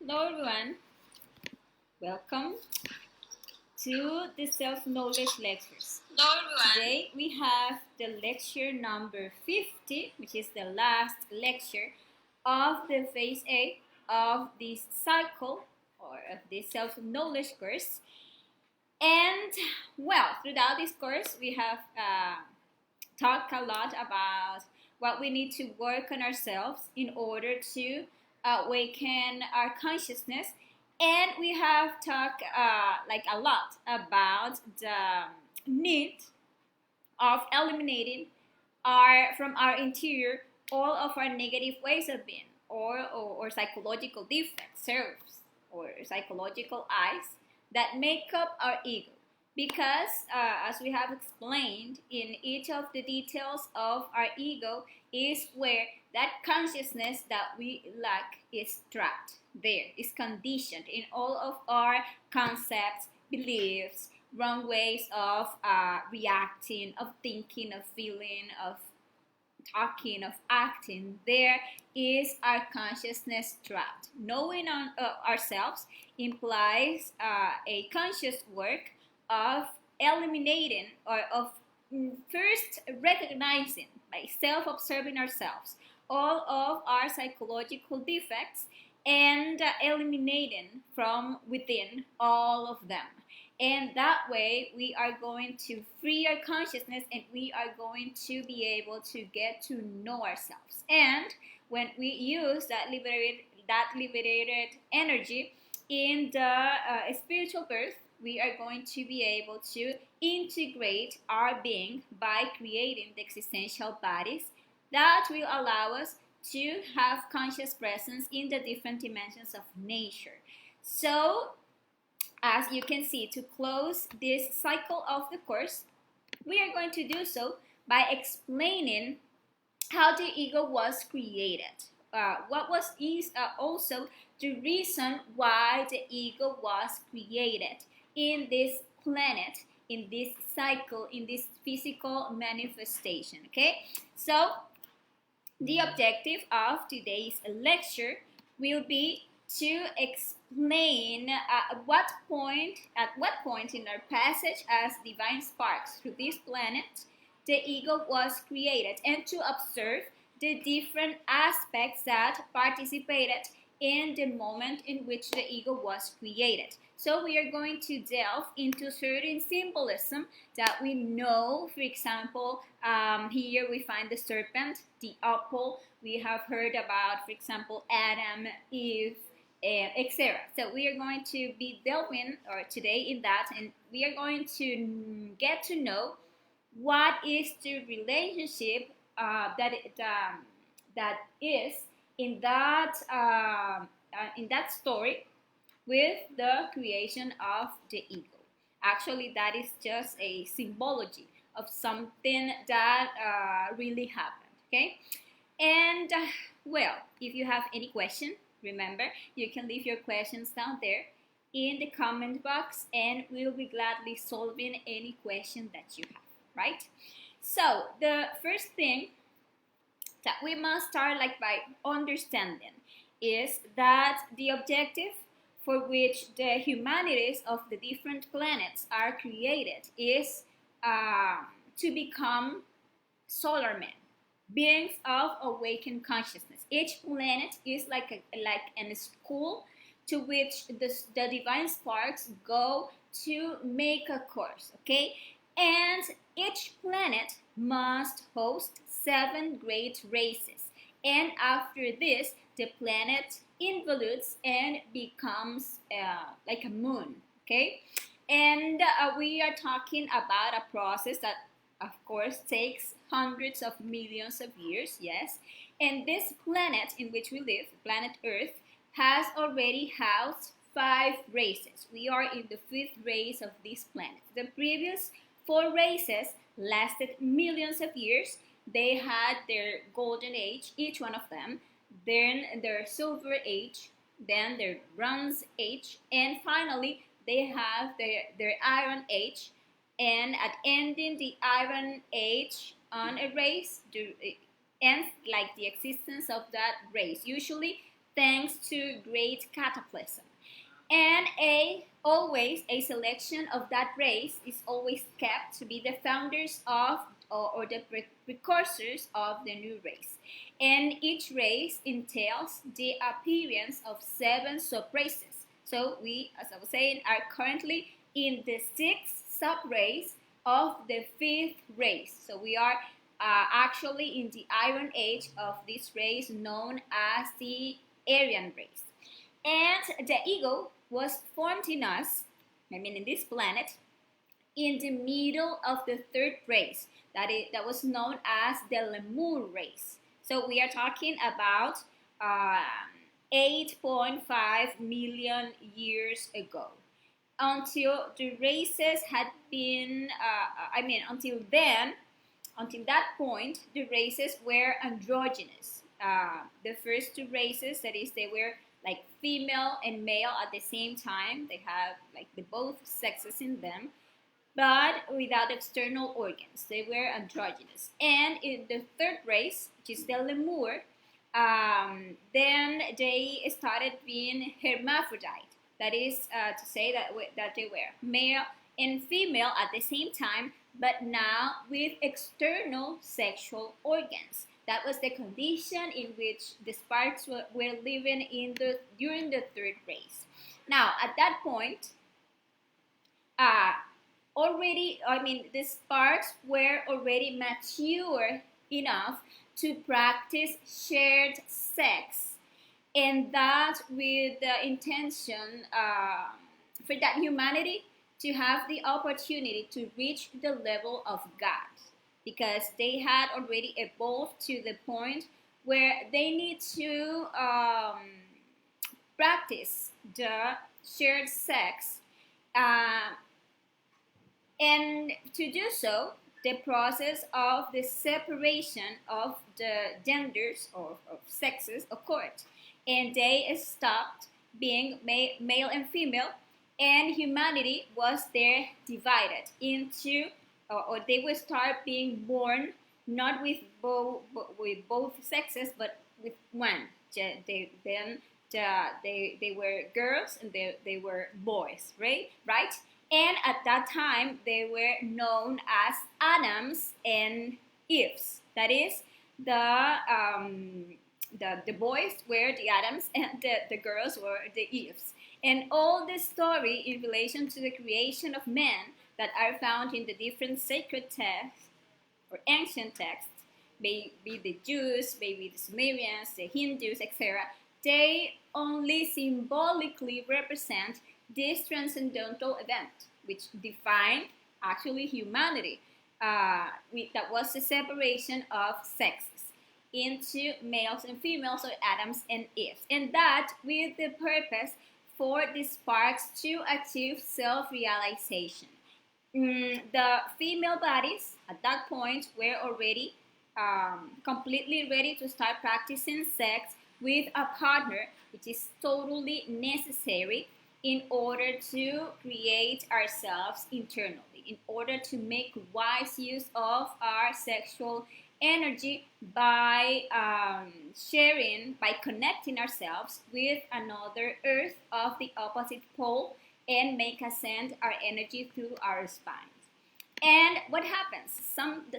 Hello everyone, welcome to the self-knowledge lectures. Hello everyone. Today we have the lecture number 50, which is the last lecture of the phase A of this cycle or of this self-knowledge course. And well, throughout this course we have talked a lot about what we need to work on ourselves in order to awaken our consciousness, and we have talked like a lot about the need of eliminating from our interior all of our negative ways of being or psychological defects, serves or psychological eyes that make up our ego, because as we have explained, in each of the details of our ego is where that consciousness that we lack is trapped there, is conditioned in all of our concepts, beliefs, wrong ways of reacting, of thinking, of feeling, of talking, of acting. There is our consciousness trapped. Knowing ourselves implies a conscious work of eliminating or of first recognizing, by self-observing ourselves, all of our psychological defects and eliminating from within all of them. And that way we are going to free our consciousness, and we are going to be able to get to know ourselves. And when we use that liberated energy in the spiritual birth, we are going to be able to integrate our being by creating the existential bodies that will allow us to have conscious presence in the different dimensions of nature. So, as you can see, to close this cycle of the course, we are going to do so by explaining how the ego was created. What was also the reason why the ego was created in this planet, in this cycle, in this physical manifestation. Okay, so the objective of today's lecture will be to explain at what point in our passage as divine sparks through this planet the ego was created, and to observe the different aspects that participated in the moment in which the ego was created. So we are going to delve into certain symbolism that we know. For example, here we find the serpent, the apple. We have heard about, for example, Adam, Eve, etc. So we are going to be delving today in that, and we are going to get to know what is the relationship that is in that story with the creation of the ego. Actually, that is just a symbology of something that really happened. Okay, and well, if you have any question, remember you can leave your questions down there in the comment box, and we'll be gladly solving any question that you have. Right? So the first thing that we must start by understanding is that the objective for which the humanities of the different planets are created is to become solar men, beings of awakened consciousness. Each planet is like a school to which the divine sparks go to make a course. Okay, and each planet must host 7 great races, and after this the planet involutes and becomes like a moon. Okay, and we are talking about a process that of course takes hundreds of millions of years. Yes, and this planet in which we live, planet Earth, has already housed 5 races. We are in the 5th race of this planet. The previous 4 races lasted millions of years. They had their golden age, each one of them, then their silver age, then their bronze age, and finally they have their iron age. And at ending the iron age on a race, ends like the existence of that race. Usually thanks to great cataclysm. And always a selection of that race is always kept to be the founders of or the precursors of the new race. And each race entails the appearance of 7 sub-races. So we, as I was saying, are currently in the 6th sub-race of the 5th race. So we are actually in the Iron Age of this race known as the Aryan race. And the ego was formed in us, in this planet, in the middle of the 3rd race that was known as the Lemur race. So we are talking about 8.5 million years ago. Until the races had been, until that point, the races were androgynous. The first 2 races, that is, they were like female and male at the same time. They have like the both sexes in them, but without external organs. They were androgynous. And in the 3rd race, which is the Lemur, then they started being hermaphrodite. That is to say that they were male and female at the same time, but now with external sexual organs. That was the condition in which the sparks were living during the 3rd race. Now, at that point, the sparks were already mature enough to practice shared sex, and that with the intention for that humanity to have the opportunity to reach the level of God, because they had already evolved to the point where they need to practice the shared sex. And to do so, the process of the separation of the genders or of sexes occurred. And they stopped being male and female, and humanity was there divided into, or they would start being born not with both sexes, but with one. They were girls and they were boys, right? And at that time, they were known as Adams and Eves. That is, the boys were the Adams and the girls were the Eves. And all the story in relation to the creation of man that are found in the different sacred texts or ancient texts, maybe the Jews, maybe the Sumerians, the Hindus, etc., they only symbolically represent this transcendental event, which defined actually humanity. That was the separation of sexes into males and females, or Adams and Eves, and that with the purpose for the sparks to achieve self-realization. The female bodies at that point were already completely ready to start practicing sex with a partner, which is totally necessary in order to create ourselves internally, in order to make wise use of our sexual energy by sharing, by connecting ourselves with another earth of the opposite pole, and make ascend our energy through our spines. And what happens?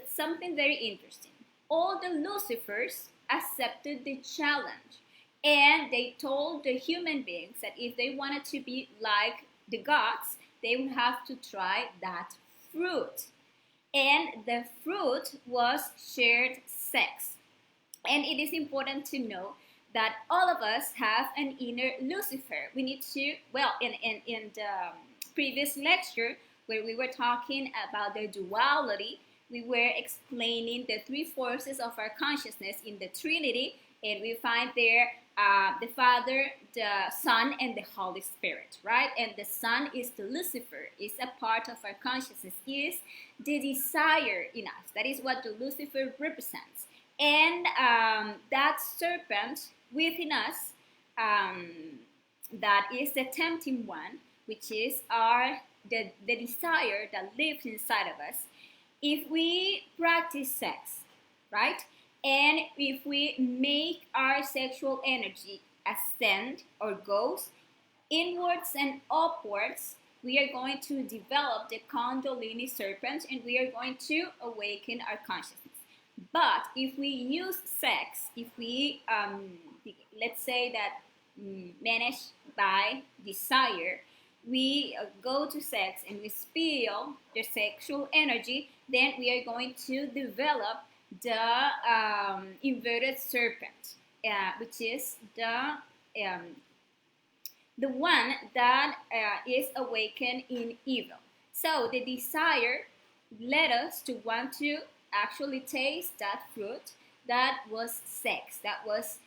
Something very interesting. All the Lucifers accepted the challenge, and they told the human beings that if they wanted to be like the gods, they would have to try that fruit. And the fruit was shared sex. And it is important to know that all of us have an inner Lucifer. We need to, in the previous lecture where we were talking about the duality, we were explaining the 3 forces of our consciousness in the Trinity, and we find there the Father, the Son, and the Holy Spirit, right? And the Son is the Lucifer, is a part of our consciousness, is the desire in us. That is what the Lucifer represents. And that serpent within us, that is the tempting one, which is the desire that lives inside of us. If we practice sex, right? And if we make our sexual energy ascend or goes inwards and upwards, we are going to develop the Kundalini serpent and we are going to awaken our consciousness. But if we use sex, if we, let's say that managed by desire, we go to sex and we spill the sexual energy, then we are going to develop the inverted serpent, which is the one that is awakened in evil. So the desire led us to want to actually taste that fruit that was sex, that was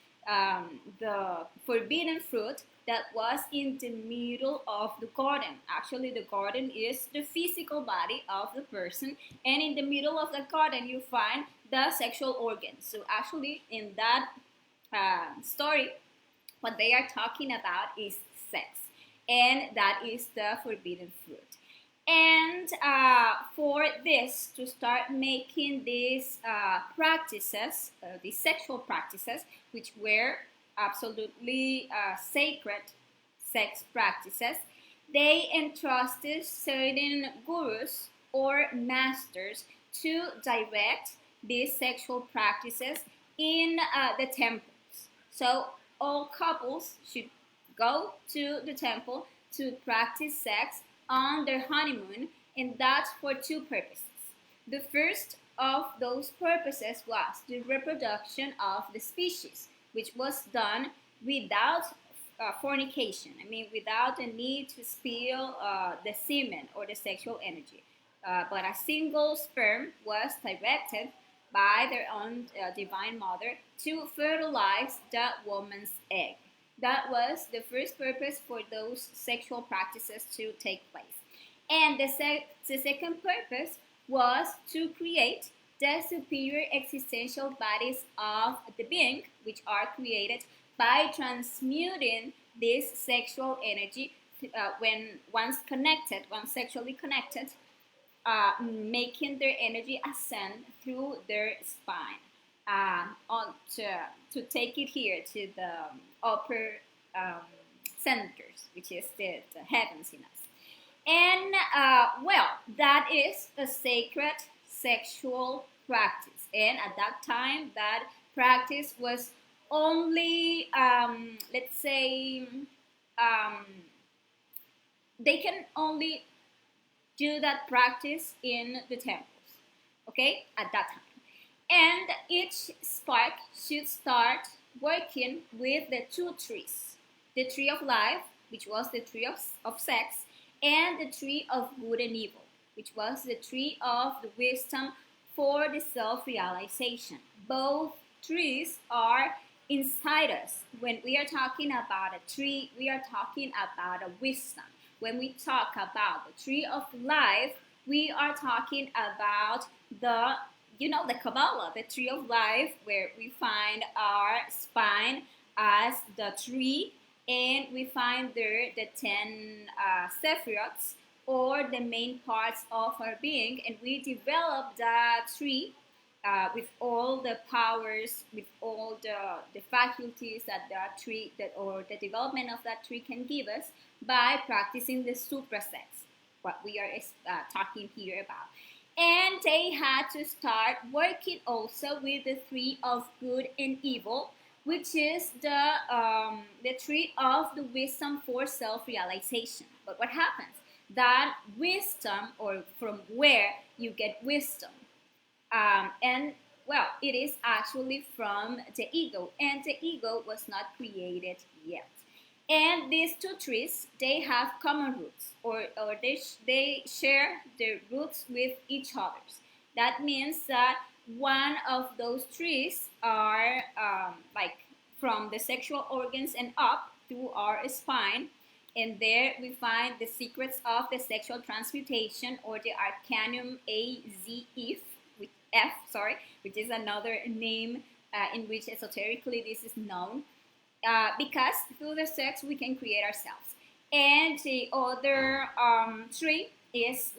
the forbidden fruit that was in the middle of the garden. Actually, the garden is the physical body of the person, and in the middle of the garden you find the sexual organs. So actually, in that story, what they are talking about is sex, and that is the forbidden fruit. And for this to start making these practices, these sexual practices, which were absolutely sacred sex practices, they entrusted certain gurus or masters to direct these sexual practices in the temples. So all couples should go to the temple to practice sex on their honeymoon, and that's for two purposes. The first of those purposes was the reproduction of the species, which was done without fornication. I mean, without the need to spill the semen or the sexual energy. But a single sperm was directed by their own divine mother to fertilize that woman's egg. That was the first purpose for those sexual practices to take place. And the second purpose was to create the superior existential bodies of the being, which are created by transmuting this sexual energy when once sexually connected, making their energy ascend through their spine. To take it here to the upper centers, which is the heavens in us. And that is a sacred sexual practice. And at that time, that practice was only, let's say, they can only do that practice in the temples, okay, at that time. And each spark should start working with the two trees. The tree of life, which was the tree of sex, and the tree of good and evil, which was the tree of the wisdom for the self-realization. Both trees are inside us. When we are talking about a tree, we are talking about a wisdom. When we talk about the tree of life, we are talking about the Kabbalah, the tree of life, where we find our spine as the tree, and we find there the 10 sephirots, or the main parts of our being, and we develop that tree with all the powers, with all the faculties that tree, or the development of that tree can give us by practicing the suprasex, what we are talking here about. And they had to start working also with the tree of good and evil, which is the tree of the wisdom for self-realization. But what happens? That wisdom, or from where you get wisdom, it is actually from the ego, and the ego was not created yet. And these two trees, they have common roots, or they share their roots with each other. That means that one of those trees are from the sexual organs and up through our spine, and there we find the secrets of the sexual transmutation, or the Arcanum AZF, which is another name in which esoterically this is known. Because through the sex we can create ourselves. And the other tree is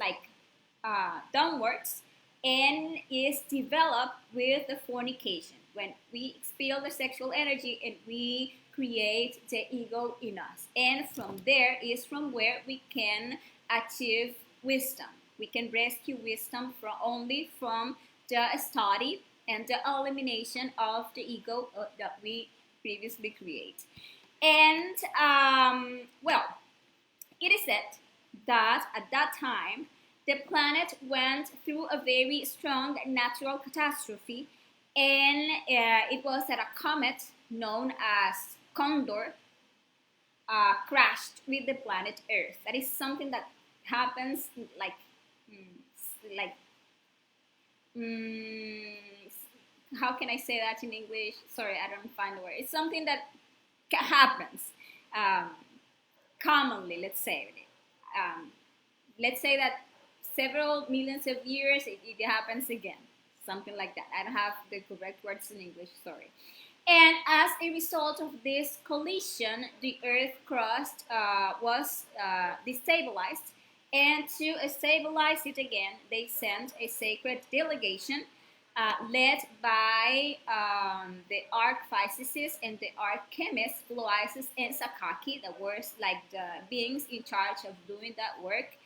downwards, and is developed with the fornication. When we expel the sexual energy and we create the ego in us. And from there is from where we can achieve wisdom. We can rescue wisdom only from the study and the elimination of the ego that we previously create. And well, it is said that at that time the planet went through a very strong natural catastrophe, and it was that a comet known as Condor crashed with the planet Earth. That is something that happens like like how can I say that in English? Sorry, I don't find the word. It's something that happens commonly. Let's say that several millions of years it happens again, something like that. I don't have the correct words in English. Sorry. And as a result of this collision, the Earth crust was destabilized. And to stabilize it again, they sent a sacred delegation led by the archphysicists and the alchemists, Loises and Sakaki, that were like the beings in charge of doing that work,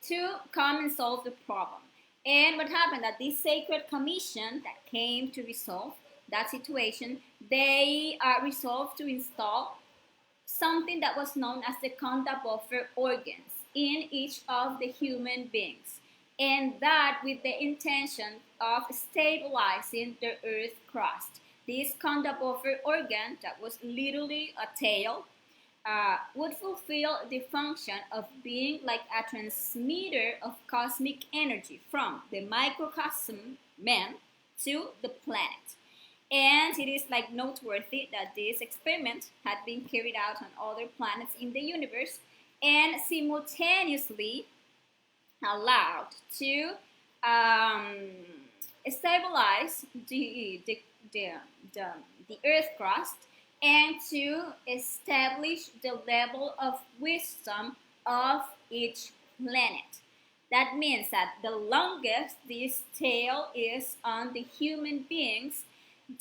to come and solve the problem. And what happened that this sacred commission that came to resolve that situation, they resolved to install something that was known as the conda buffer organs in each of the human beings, and that with the intention of stabilizing the earth crust. This conda buffer organ, that was literally a tail, would fulfill the function of being like a transmitter of cosmic energy from the microcosm man to the planet. And it is like noteworthy that this experiment had been carried out on other planets in the universe and simultaneously allowed to stabilize the earth crust and to establish the level of wisdom of each planet. That means that the longest this tail is on the human beings,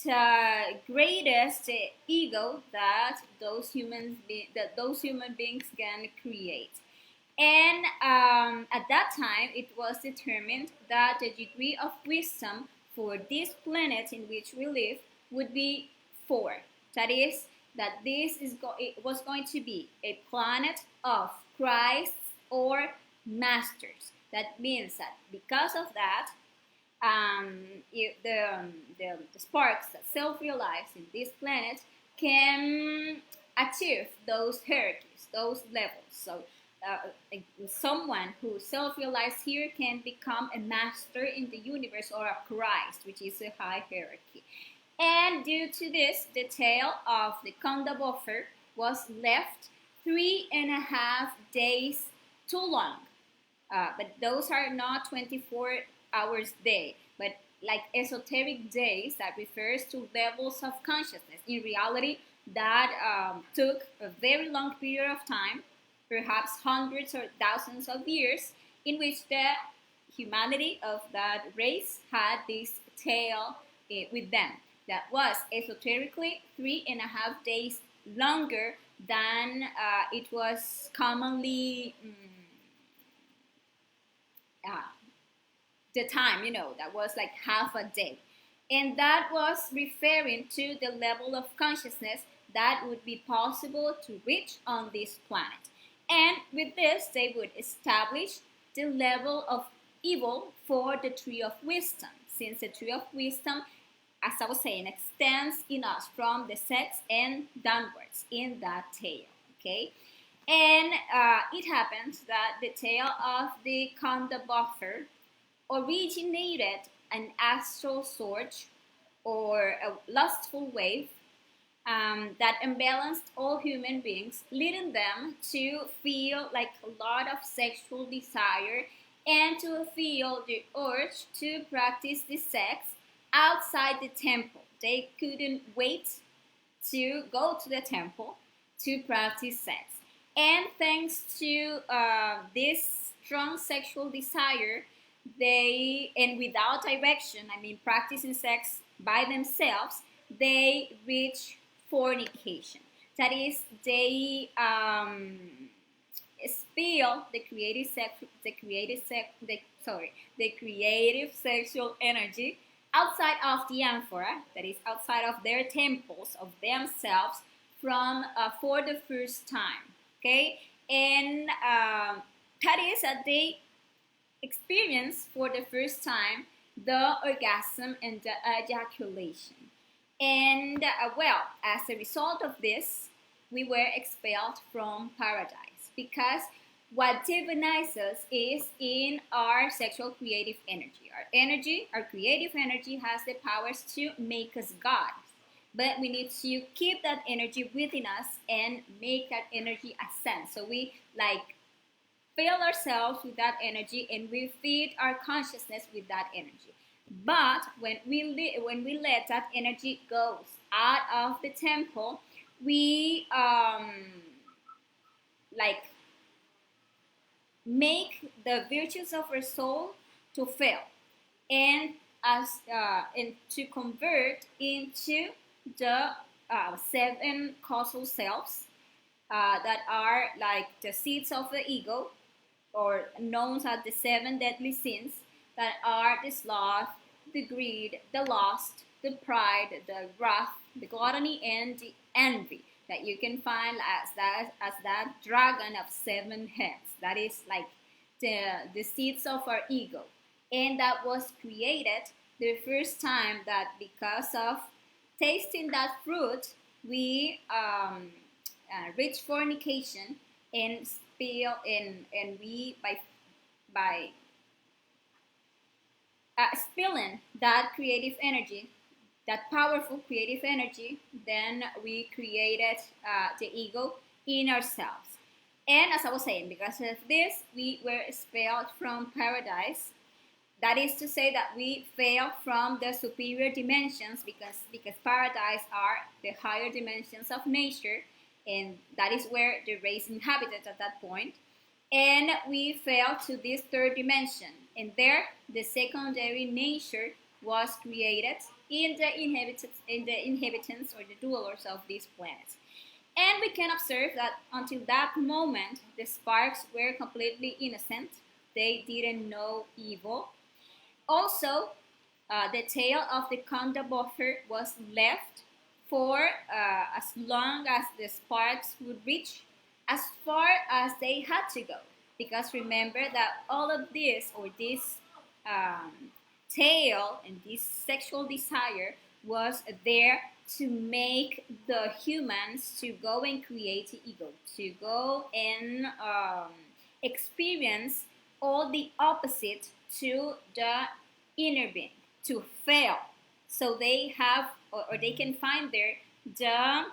the greatest ego that those human beings can create. And at that time, it was determined that the degree of wisdom for this planet in which we live would be 4. That is, that it was going to be a planet of Christ or masters. That means that because of that, the sparks that self-realize in this planet can achieve those hierarchies, those levels. So someone who self-realized here can become a master in the universe, or a Christ, which is a high hierarchy. And due to this, the tail of the conda buffer was left 3.5 days too long. But those are not 24 hours day, but like esoteric days that refers to levels of consciousness. In reality, that took a very long period of time, perhaps hundreds or thousands of years, in which the humanity of that race had this tail with them. That was esoterically 3.5 days longer than it was commonly the time, that was like half a day. And that was referring to the level of consciousness that would be possible to reach on this planet. And with this, they would establish the level of evil for the tree of wisdom, since the tree of wisdom, as I was saying, extends in us from the sex and downwards in that tail, okay? And it happens that the tail of the conda buffer originated an astral surge, or a lustful wave, that unbalanced all human beings, leading them to feel like a lot of sexual desire and to feel the urge to practice the sex outside the temple. They couldn't wait to go to the temple to practice sex. And thanks to this strong sexual desire, and without direction, practicing sex by themselves, they reach fornication. That is, they spill the creative sexual energy outside of the amphora, that is outside of their temples of themselves from for the first time. Okay, and that is that they experience for the first time the orgasm and the ejaculation. And well, as a result of this, we were expelled from paradise because what divinizes is in our sexual creative energy. Our creative energy has the powers to make us gods. But we need to keep that energy within us and make that energy ascend. So we like fill ourselves with that energy and we feed our consciousness with that energy. But when we let that energy goes out of the temple, we like make the virtues of our soul to fail and and to convert into the seven causal selves that are like the seeds of the ego, or known as the seven deadly sins, that are the sloth, the greed, the lust, the pride, the wrath, the gluttony, and the envy. That you can find as that dragon of seven heads. That is like the seeds of our ego, and that was created the first time that because of tasting that fruit we reach fornication and spill and we by spilling that creative energy, that powerful creative energy, then we created the ego in ourselves. And as I was saying, because of this, we were expelled from paradise. That is to say that we fell from the superior dimensions because paradise are the higher dimensions of nature, and that is where the race inhabited at that point. And we fell to this third dimension, and there the secondary nature was created in the inhabitants or the dwellers of these planets. And we can observe that until that moment, the sparks were completely innocent. They didn't know evil. Also, the tail of the conda buffer was left for as long as the sparks would reach, as far as they had to go. Because remember that all of this, or this tail and this sexual desire, was there to make the humans to go and create the ego, to go and experience all the opposite to the inner being, to fail. So they have, or they can find there the,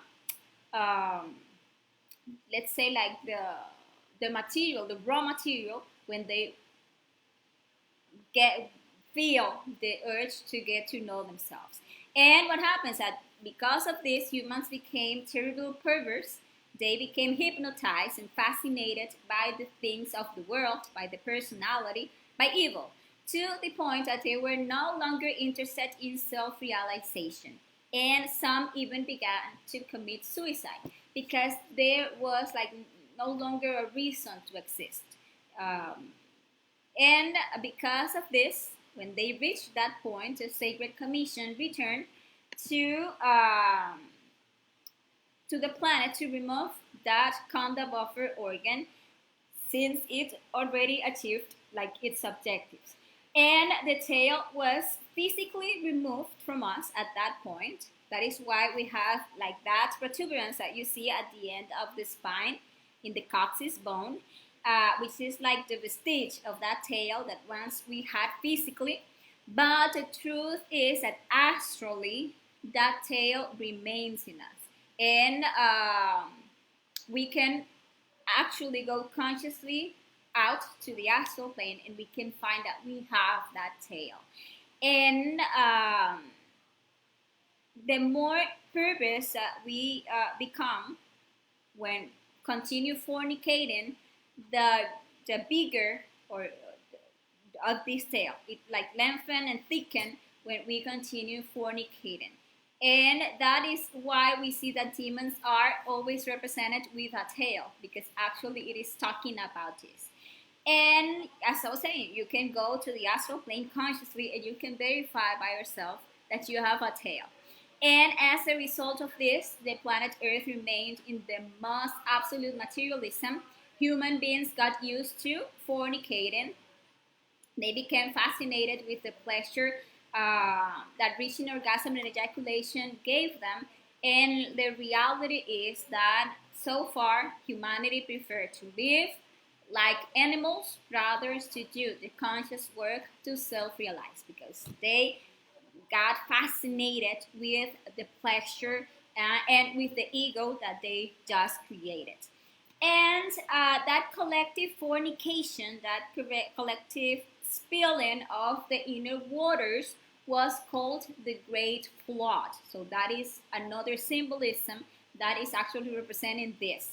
let's say like the material, the raw material, when they feel the urge to get to know themselves. And what happens that because of this, humans became terrible perverse. They became hypnotized and fascinated by the things of the world, by the personality, by evil, to the point that they were no longer interested in self-realization. And some even began to commit suicide because there was like no longer a reason to exist. And because of this, when they reached that point, the Sacred Commission returned to the planet to remove that conda buffer organ, since it already achieved like its objectives. And the tail was physically removed from us at that point. That is why we have like that protuberance that you see at the end of the spine in the coccyx bone, which is like the vestige of that tail that once we had physically. But the truth is that astrally, that tail remains in us. And we can actually go consciously out to the astral plane and we can find that we have that tail. And the more perverse we become when continue fornicating, the bigger or of this tail. It like lengthen and thicken when we continue fornicating. And that is why we see that demons are always represented with a tail, because actually it is talking about this. And as I was saying, you can go to the astral plane consciously and you can verify by yourself that you have a tail. And as a result of this, the planet Earth remained in the most absolute materialism. Human beings got used to fornicating. They became fascinated with the pleasure that reaching orgasm and ejaculation gave them. And the reality is that so far, humanity preferred to live like animals rather to do the conscious work to self-realize, because they got fascinated with the pleasure and with the ego that they just created. And that collective fornication, that collective spilling of the inner waters was called the Great Flood. So that is another symbolism that is actually representing this.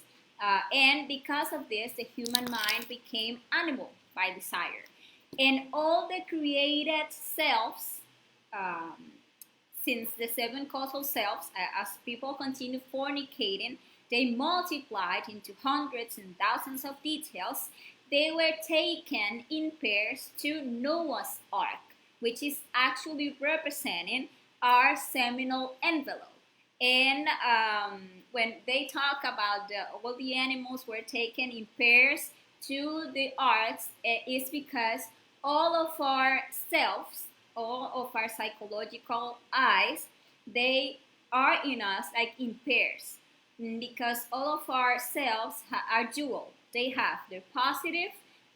And because of this, the human mind became animal by desire. And all the created selves, um, since the seven causal selves, as people continue fornicating, they multiplied into hundreds and thousands of details. They were taken in pairs to Noah's Ark, which is actually representing our seminal envelope. And when they talk about all the animals were taken in pairs to the arks, it's because all of our selves, all of our psychological eyes, they are in us like in pairs, because all of our selves are dual. They have their positive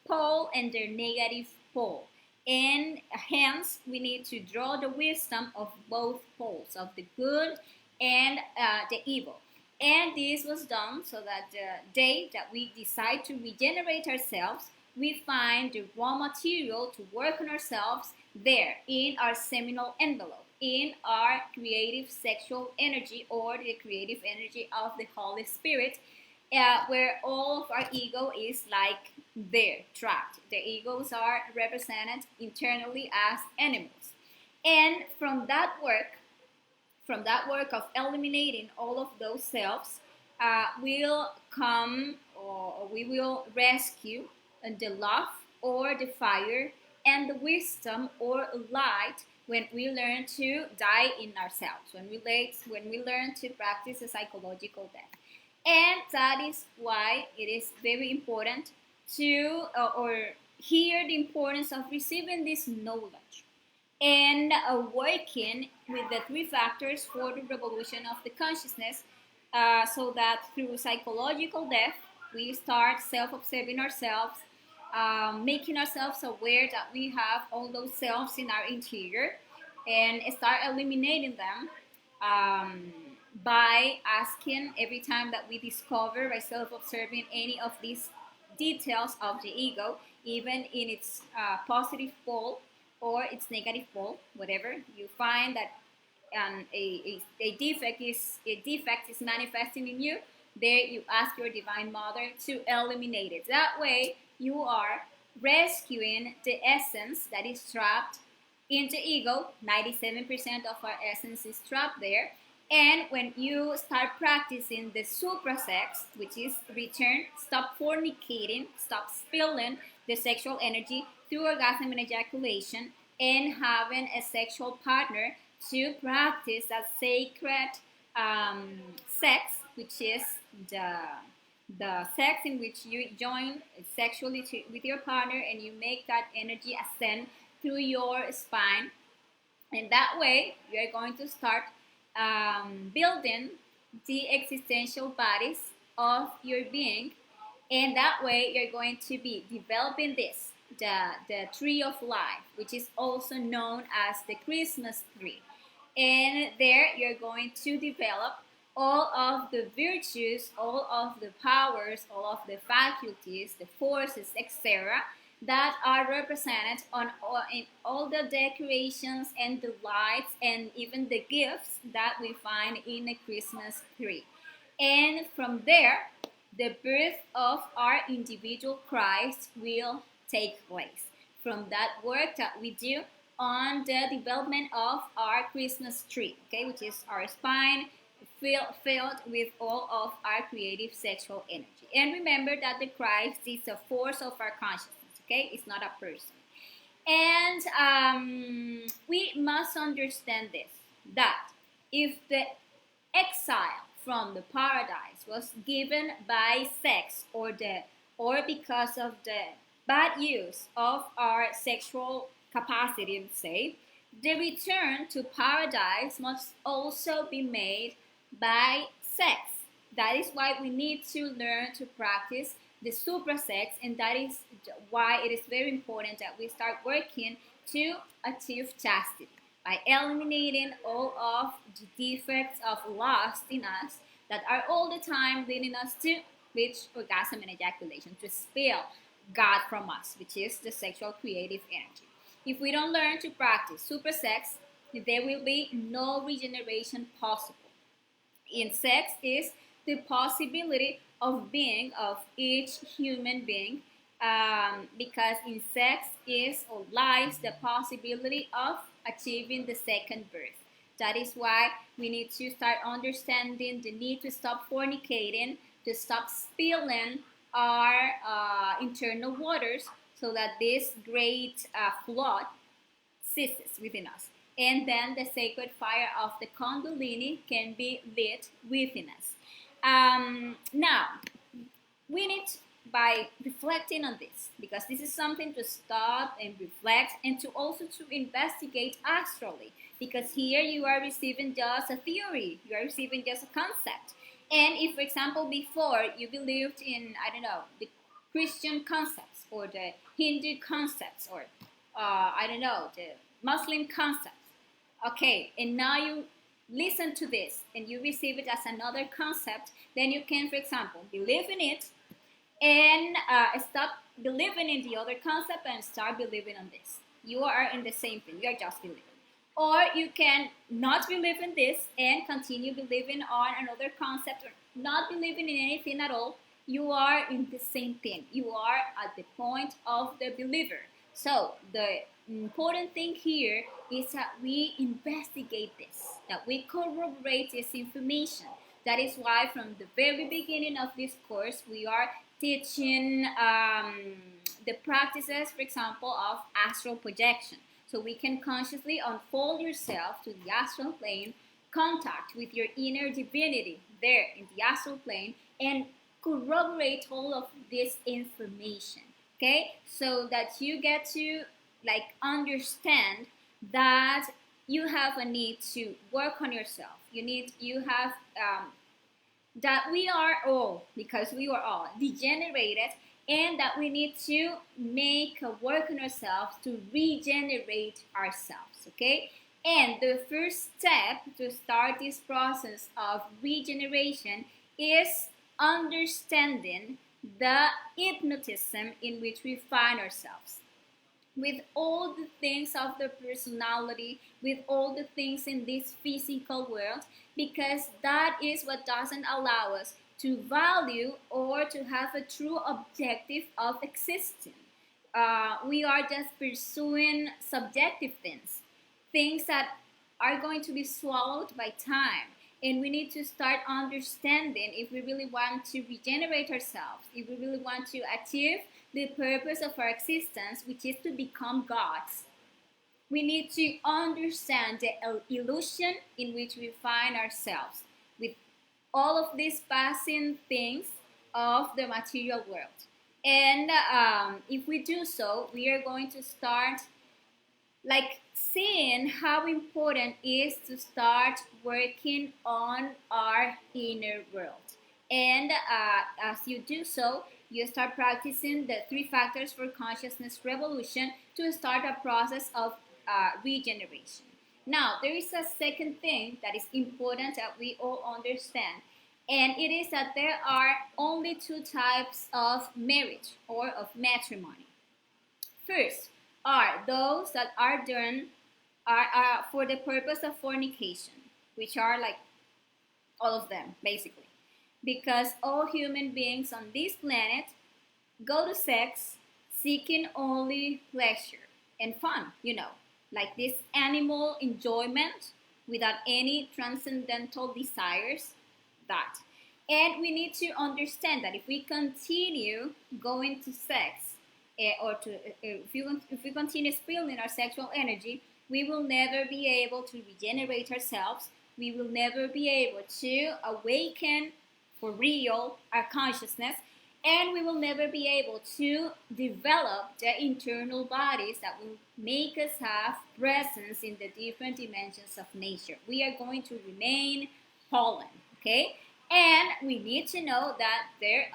pole and their negative pole. And hence, we need to draw the wisdom of both poles, of the good and the evil. And this was done so that the day that we decide to regenerate ourselves, we find the raw material to work on ourselves there in our seminal envelope, in our creative sexual energy, or the creative energy of the Holy Spirit, where all of our ego is like there, trapped. The egos are represented internally as animals. And from that work of eliminating all of those selves, will come, or we will rescue the love or the fire and the wisdom or light when we learn to die in ourselves, when we learn to practice a psychological death. And that is why it is very important to or hear the importance of receiving this knowledge and working with the three factors for the revolution of the consciousness, so that through psychological death we start self-observing ourselves, making ourselves aware that we have all those selves in our interior, and start eliminating them, by asking every time that we discover, by self-observing any of these details of the ego, even in its positive pole or its negative pole, whatever you find that a defect is manifesting in you, there you ask your divine mother to eliminate it. That way you are rescuing the essence that is trapped in the ego. 97% of our essence is trapped there. And when you start practicing the suprasex, which is return, stop fornicating, stop spilling the sexual energy through orgasm and ejaculation, and having a sexual partner to practice that sacred sex, which is the sex in which you join sexually with your partner, and you make that energy ascend through your spine. And that way, you are going to start building the existential bodies of your being. And that way, you're going to be developing this, the tree of life, which is also known as the Christmas tree. And there, you're going to develop all of the virtues, all of the powers, all of the faculties, the forces, etc., that are represented in all the decorations and the lights and even the gifts that we find in a Christmas tree. And from there, the birth of our individual Christ will take place. From that work that we do, on the development of our Christmas tree, okay, which is our spine filled with all of our creative sexual energy. And remember that the Christ is a force of our consciousness, okay? It's not a person. And we must understand this, that if the exile from the paradise was given by sex or because of the bad use of our sexual capacity, let's say, the return to paradise must also be made by sex. That is why we need to learn to practice the suprasex, and that is why it is very important that we start working to achieve chastity by eliminating all of the defects of lust in us that are all the time leading us to reach orgasm and ejaculation, to expel God from us, which is the sexual creative energy. If we don't learn to practice suprasex, there will be no regeneration possible. In sex is the possibility of being of each human being, because in sex is or lies the possibility of achieving the second birth. That is why we need to start understanding the need to stop fornicating, to stop spilling our internal waters, so that this great flood ceases within us. And then the sacred fire of the Kundalini can be lit within us. Now, we need, by reflecting on this, because this is something to stop and reflect, and to also to investigate astrally, because here you are receiving just a theory, you are receiving just a concept. And if, for example, before you believed in, I don't know, the Christian concepts or the Hindu concepts, or I don't know, the Muslim concepts, okay, and now you listen to this and you receive it as another concept, then you can, for example, believe in it and stop believing in the other concept and start believing on this. You are in the same thing, you are just believing. Or you can not believe in this and continue believing on another concept, or not believing in anything at all. You are in the same thing. You are at the point of the believer. So the important thing here is that we investigate this, that we corroborate this information. That is why from the very beginning of this course, we are teaching the practices, for example, of astral projection. So we can consciously unfold yourself to the astral plane, contact with your inner divinity there in the astral plane, and corroborate all of this information. Okay, so that you get to understand that you have a need to work on yourself. You have that we are all, because we are all degenerated, and that we need to make a work on ourselves to regenerate ourselves, okay? And the first step to start this process of regeneration is understanding the hypnotism in which we find ourselves. With all the things of the personality, with all the things in this physical world, because that is what doesn't allow us to value or to have a true objective of existing. We are just pursuing subjective things that are going to be swallowed by time. And we need to start understanding, if we really want to regenerate ourselves, if we really want to achieve the purpose of our existence, which is to become gods, we need to understand the illusion in which we find ourselves with all of these passing things of the material world. And if we do so, we are going to start seeing how important it is to start working on our inner world. And as you do so, you start practicing the 3 factors for consciousness revolution to start a process of regeneration. Now, there is a second thing that is important that we all understand, and it is that there are only 2 types of marriage or of matrimony. First are those that are done for the purpose of fornication, which are all of them, basically. Because all human beings on this planet go to sex seeking only pleasure and fun, like this animal enjoyment without any transcendental desires. That. And we need to understand that if we continue going to sex, if we continue spilling our sexual energy, we will never be able to regenerate ourselves. We will never be able to awaken for real our consciousness, and we will never be able to develop the internal bodies that will make us have presence in the different dimensions of nature. We are going to remain fallen, okay? And we need to know that there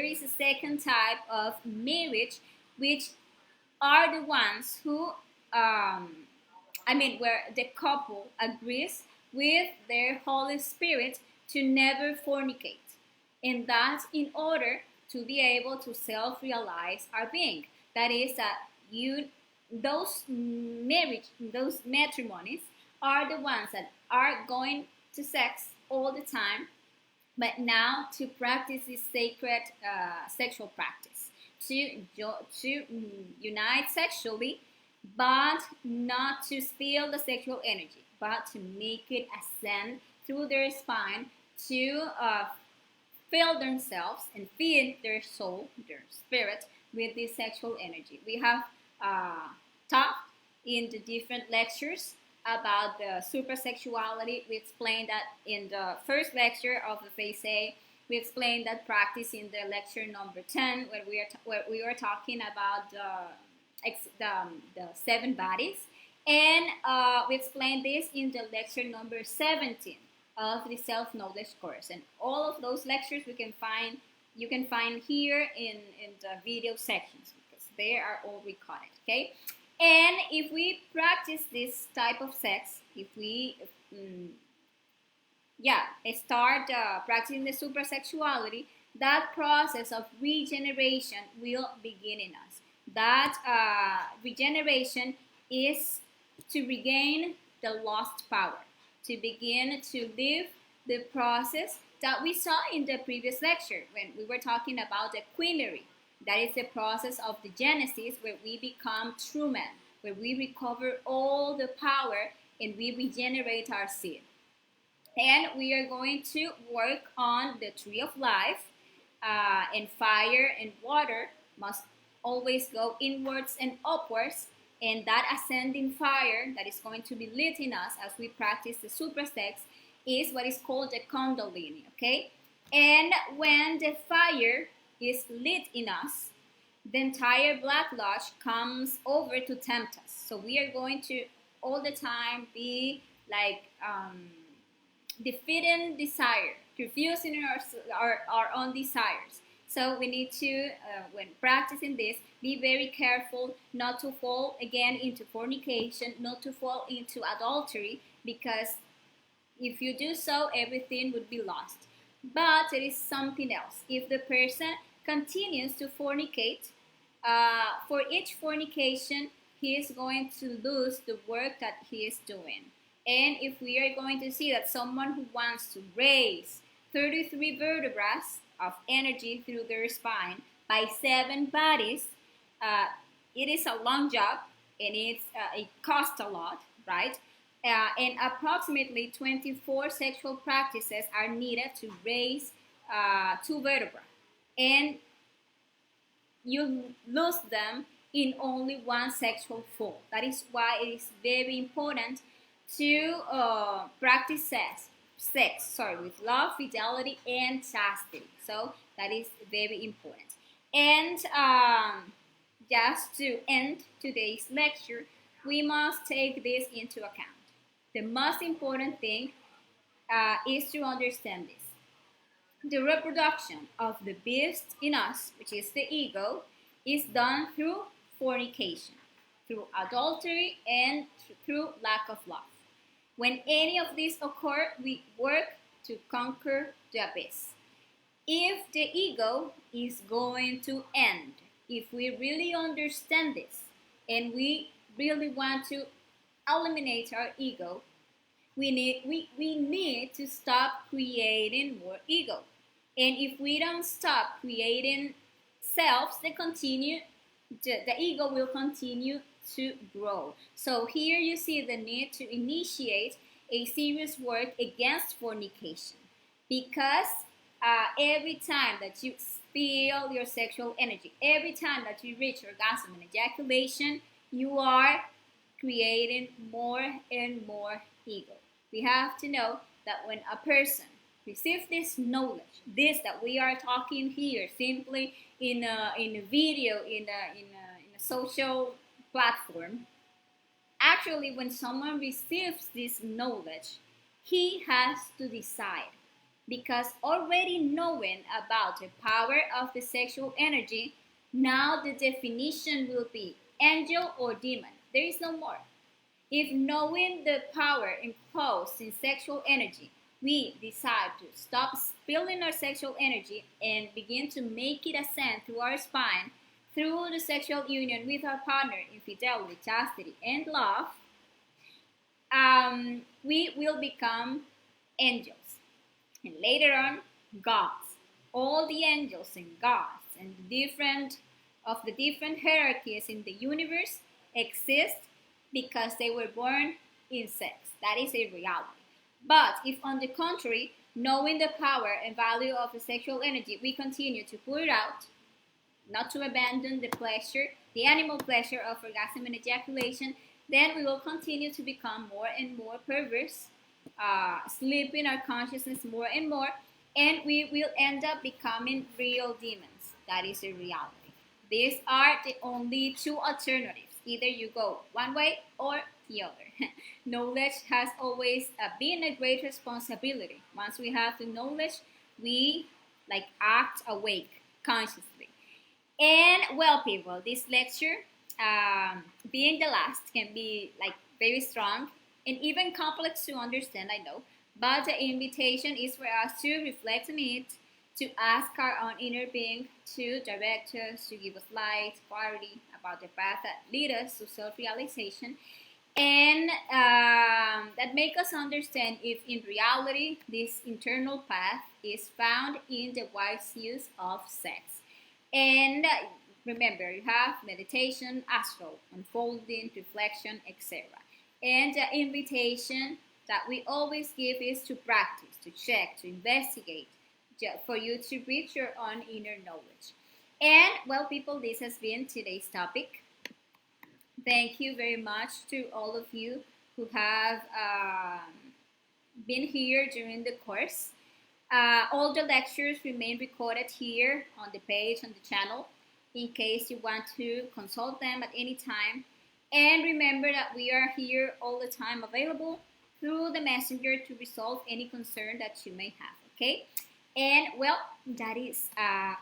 is a second type of marriage, which are the ones who where the couple agrees with their Holy Spirit to never fornicate, and that's in order to be able to self-realize our being. That is that those matrimonies are the ones that are going to sex all the time, but now to practice this sacred sexual practice, to unite sexually, but not to steal the sexual energy, but to make it ascend through their spine to fill themselves and feed their soul, their spirit, with this sexual energy. We have talked in the different lectures about the supersexuality. We explained that in the first lecture of the phase A. We explained that practice in the lecture number 10, where we were talking about the 7 bodies. And we explained this in the lecture number 17 of the self-knowledge course. And all of those lectures you can find here in the video sections, because they are all recorded, okay? And if we practice this type of sex, if we start practicing the supersexuality, that process of regeneration will begin in us. That regeneration is to regain the lost power, to begin to live the process that we saw in the previous lecture when we were talking about the queenery. That is the process of the Genesis, where we become true men, where we recover all the power and we regenerate our seed. And we are going to work on the tree of life, and fire and water must always go inwards and upwards. And that ascending fire that is going to be lit in us as we practice the super sex is what is called the kundalini, okay? And when the fire is lit in us, the entire Black Lodge comes over to tempt us. So we are going to all the time be like defeating desire, refusing our own desires. So we need to, when practicing this, be very careful not to fall again into fornication, not to fall into adultery, because if you do so, everything would be lost. But there is something else. If the person continues to fornicate, for each fornication, he is going to lose the work that he is doing. And if we are going to see that someone who wants to raise 33 vertebrae of energy through their spine by 7 bodies, it is a long job, and it costs a lot, right? And approximately 24 sexual practices are needed to raise 2 vertebrae. And you lose them in only one sexual fall. That is why it is very important to practice sex with love, fidelity, and chastity. So that is very important. And just to end today's lecture, we must take this into account. The most important thing is to understand this. The reproduction of the beast in us, which is the ego, is done through fornication, through adultery, and through lack of love. When any of these occur, we work to conquer the abyss. If the ego is going to end, if we really understand this, and we really want to eliminate our ego, we need to stop creating more ego. And if we don't stop creating selves, the ego will continue to grow. So here you see the need to initiate a serious work against fornication, because every time that you feel your sexual energy, every time that you reach orgasm and ejaculation, you are creating more and more ego. We have to know that when a person receives this knowledge, this that we are talking here, simply in a video, in a social platform, actually, when someone receives this knowledge, he has to decide, because already knowing about the power of the sexual energy, now the definition will be angel or demon. There is no more. If knowing the power enclosed in sexual energy, we decide to stop spilling our sexual energy and begin to make it ascend through our spine, through the sexual union with our partner in fidelity, chastity, and love, we will become angels. And later on, gods. All the angels and gods and the different hierarchies in the universe exist because they were born in sex. That is a reality. But if, on the contrary, knowing the power and value of the sexual energy, we continue to put it out, not to abandon the pleasure, the animal pleasure of orgasm and ejaculation, then we will continue to become more and more perverse, sleeping our consciousness more and more, and we will end up becoming real demons. That is a reality. These are the only two alternatives. Either you go one way or the other. Knowledge has always been a great responsibility. Once we have the knowledge, we act awake consciously. And well, people, this lecture, being the last, can be very strong and even complex to understand, I know. But the invitation is for us to reflect on it, to ask our own inner being to direct us, to give us light, clarity about the path that lead us to self-realization, and that make us understand if in reality this internal path is found in the wise use of sex. And remember, you have meditation, astral, unfolding, reflection, etc. And the invitation that we always give is to practice, to check, to investigate, for you to reach your own inner knowledge. And well, people, this has been today's topic. Thank you very much to all of you who have been here during the course. All the lectures remain recorded here on the page, on the channel, in case you want to consult them at any time. And remember that we are here all the time, available through the messenger to resolve any concern that you may have, okay? And well, that is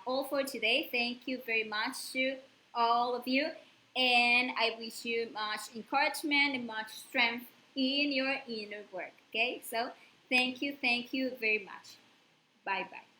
all for today. Thank you very much to all of you, and I wish you much encouragement and much strength in your inner work, okay? So thank you very much. Bye-bye.